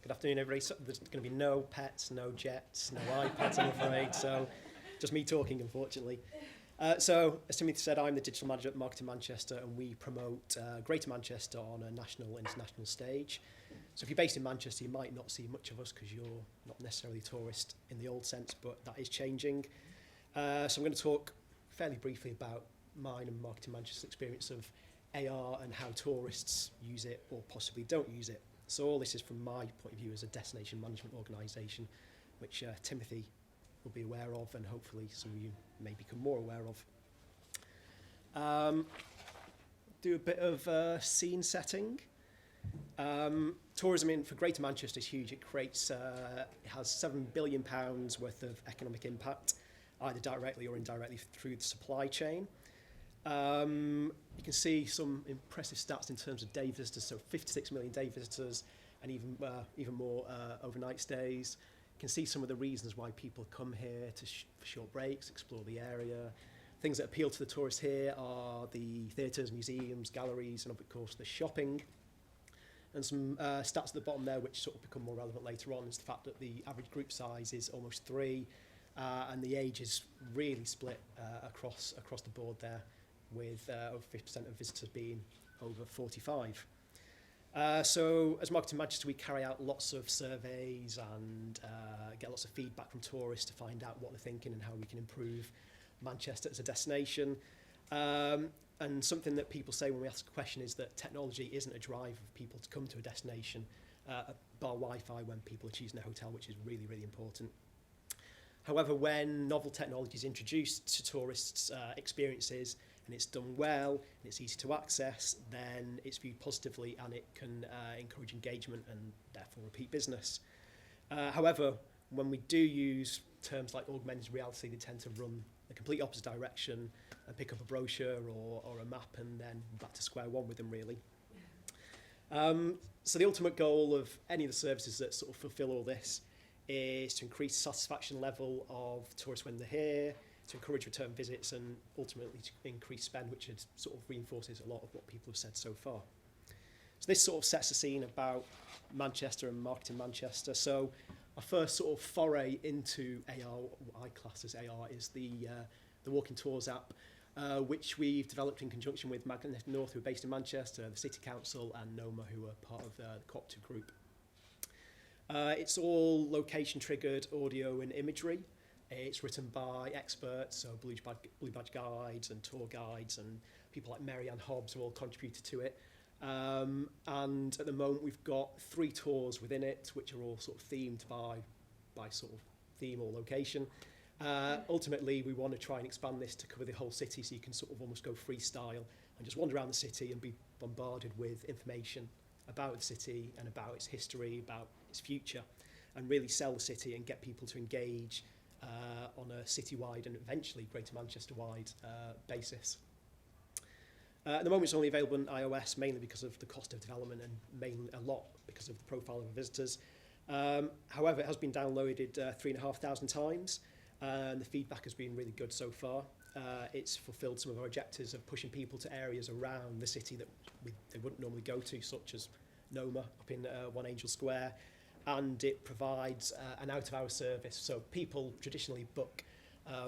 Good afternoon, everybody. So there's going to be no pets, no jets, no iPads, I'm afraid. So just me talking, unfortunately. So, as Timothy said, I'm the digital manager at Marketing Manchester, and we promote Greater Manchester on a national, international stage. So if you're based in Manchester, you might not see much of us because you're not necessarily a tourist in the old sense, but that is changing. So I'm going to talk fairly briefly about mine and Marketing Manchester's experience of AR and how tourists use it or possibly don't use it. So all this is from my point of view as a destination management organisation, which Timothy will be aware of, and hopefully some of you may become more aware of. Do a bit of scene setting. Tourism for Greater Manchester is huge. It creates, it has £7 billion worth of economic impact, either directly or indirectly through the supply chain. You can see some impressive stats in terms of day visitors, so 56 million day visitors and even more overnight stays. You can see some of the reasons why people come here for short breaks, explore the area. Things that appeal to the tourists here are the theatres, museums, galleries, and of course the shopping. And some stats at the bottom there which sort of become more relevant later on is the fact that the average group size is almost 3, and the age is really split across the board there, with over 50% of visitors being over 45. So as Marketing Manchester, we carry out lots of surveys and get lots of feedback from tourists to find out what they're thinking and how we can improve Manchester as a destination. And something that people say when we ask a question is that technology isn't a drive of people to come to a destination, bar Wi-Fi when people are choosing a hotel, which is really, really important. However, when novel technology is introduced to tourists' experiences and it's done well and it's easy to access, then it's viewed positively and it can encourage engagement and therefore repeat business. However, when we do use terms like augmented reality, they tend to run the complete opposite direction and pick up a brochure or a map and then back to square one with them, really. So the ultimate goal of any of the services that sort of fulfill all this is to increase satisfaction level of tourists when they're here, to encourage return visits, and ultimately to increase spend, which sort of reinforces a lot of what people have said so far. So this sort of sets the scene about Manchester and Marketing Manchester. So our first sort of foray into AR, what I class as AR, is the Walking Tours app, which we've developed in conjunction with Magnetic North, who are based in Manchester, the City Council, and NOMA, who are part of the cooperative group. It's all location-triggered audio and imagery. It's written by experts, so Blue Badge guides and tour guides, and people like Mary Ann Hobbs have all contributed to it. And at the moment, we've got 3 tours within it, which are all sort of themed by sort of theme or location. Ultimately, we want to try and expand this to cover the whole city, so you can sort of almost go freestyle and just wander around the city and be bombarded with information about the city and about its history, about its future, and really sell the city and get people to engage on a citywide and eventually Greater Manchester-wide basis. At the moment, it's only available on iOS, mainly because of the cost of development and mainly a lot because of the profile of the visitors. However, it has been downloaded 3,500 times, and the feedback has been really good so far. It's fulfilled some of our objectives of pushing people to areas around the city that they wouldn't normally go to, such as NOMA up in One Angel Square, and it provides an out-of-hours service. So people traditionally book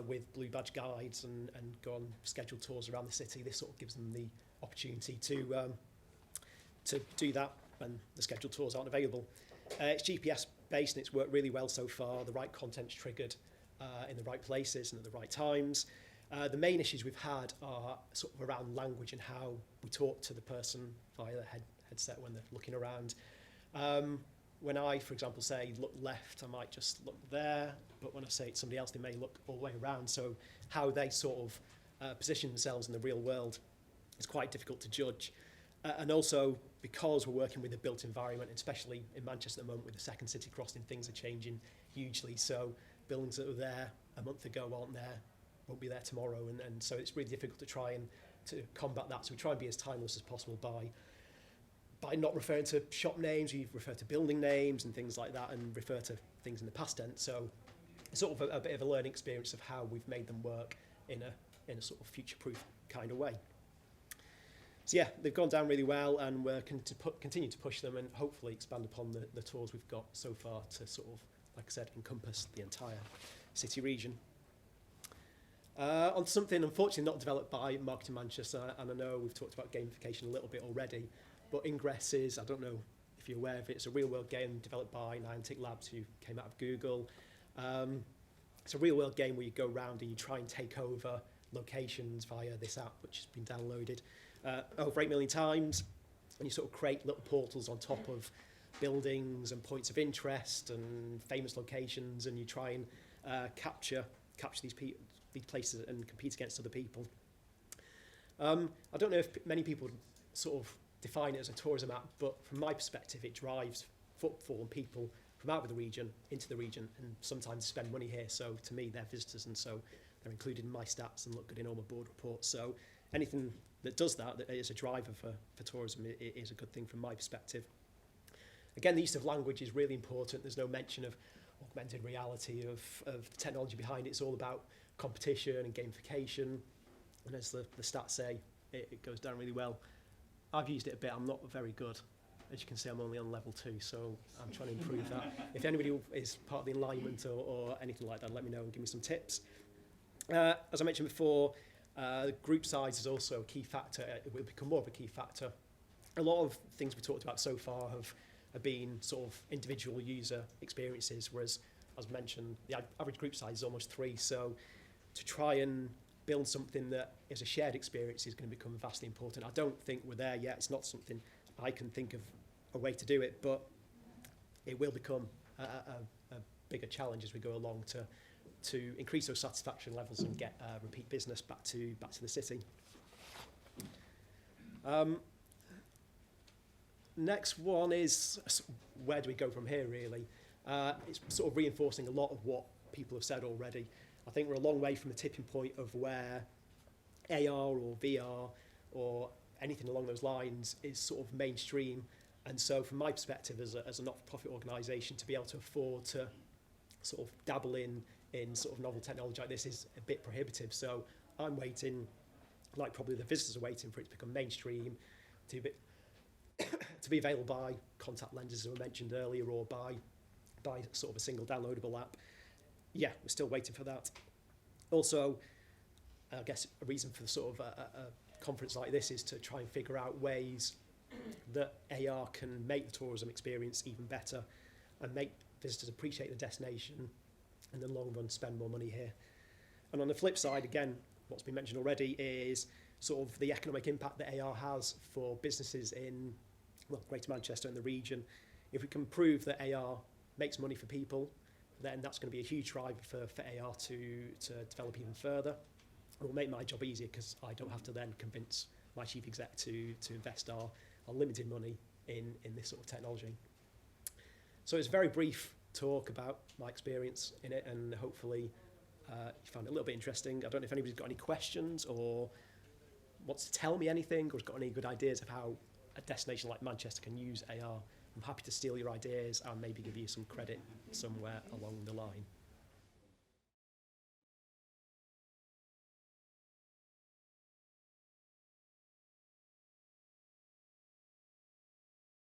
with Blue Badge guides and go on scheduled tours around the city. This sort of gives them the opportunity to do that when the scheduled tours aren't available. It's GPS based and it's worked really well so far. The right content's triggered in the right places and at the right times. The main issues we've had are sort of around language and how we talk to the person via the headset when they're looking around. When I, for example, say look left, I might just look there, but when I say it to somebody else, they may look all the way around. So how they sort of position themselves in the real world is quite difficult to judge. And also, because we're working with a built environment, especially in Manchester at the moment with the second city crossing, things are changing hugely. So buildings that were there a month ago won't be there tomorrow. And so it's really difficult to try and to combat that. So we try and be as timeless as possible by not referring to shop names. We refer to building names and things like that and refer to things in the past tense. So it's sort of a bit of a learning experience of how we've made them work in a sort of future-proof kind of way. So yeah, they've gone down really well, and we're continue to push them and hopefully expand upon the tours we've got so far to sort of, like I said, encompass the entire city region. On something unfortunately not developed by Marketing Manchester, and I know we've talked about gamification a little bit already, but Ingress is, I don't know if you're aware of it, it's a real world game developed by IFITT Labs, who came out of Google. It's a real world game where you go around and you try and take over locations via this app, which has been downloaded over 8 million times, and you sort of create little portals on top of buildings and points of interest and famous locations, and you try and capture these places and compete against other people. I don't know if many people sort of define it as a tourism app, but from my perspective, it drives footfall and people from out of the region into the region, and sometimes spend money here. So to me, they're visitors, and so they're included in my stats and look good in all my board reports. So anything that does that is a driver for tourism, it is a good thing from my perspective. Again, the use of language is really important. There's no mention of augmented reality, of the technology behind it. It's all about competition and gamification. And as the stats say, it goes down really well. I've used it a bit. I'm not very good. As you can see, I'm only on level 2, so I'm trying to improve that. If anybody is part of the alignment or anything like that, let me know and give me some tips. As I mentioned before, group size is also a key factor. It will become more of a key factor. A lot of things we talked about so far have been sort of individual user experiences, whereas, as mentioned, the average group size is almost 3. So to try and build something that is a shared experience is going to become vastly important. I don't think we're there yet. It's not something I can think of a way to do it, but it will become a bigger challenge as we go along to increase those satisfaction levels and get repeat business back to the city. Next one is, where do we go from here, really? It's sort of reinforcing a lot of what people have said already. I think we're a long way from the tipping point of where AR or VR or anything along those lines is sort of mainstream. And so from my perspective as a not-for-profit organisation, to be able to afford to sort of dabble in sort of novel technology like this is a bit prohibitive. So I'm waiting, like probably the visitors are waiting, for it to become mainstream, to be available by contact lenses, as I mentioned earlier, or by sort of a single downloadable app. Yeah, we're still waiting for that. Also, I guess a reason for sort of a conference like this is to try and figure out ways that AR can make the tourism experience even better and make visitors appreciate the destination and in the long run spend more money here. And on the flip side, again, what's been mentioned already is sort of the economic impact that AR has for businesses in, well, Greater Manchester and the region. If we can prove that AR makes money for people, then that's going to be a huge driver for AR to develop even further. It will make my job easier because I don't have to then convince my chief exec to invest our limited money in this sort of technology. So it's a very brief talk about my experience in it, and hopefully you found it a little bit interesting. I don't know if anybody's got any questions or wants to tell me anything or has got any good ideas of how a destination like Manchester can use AR. I'm happy to steal your ideas and maybe give you some credit somewhere along the line.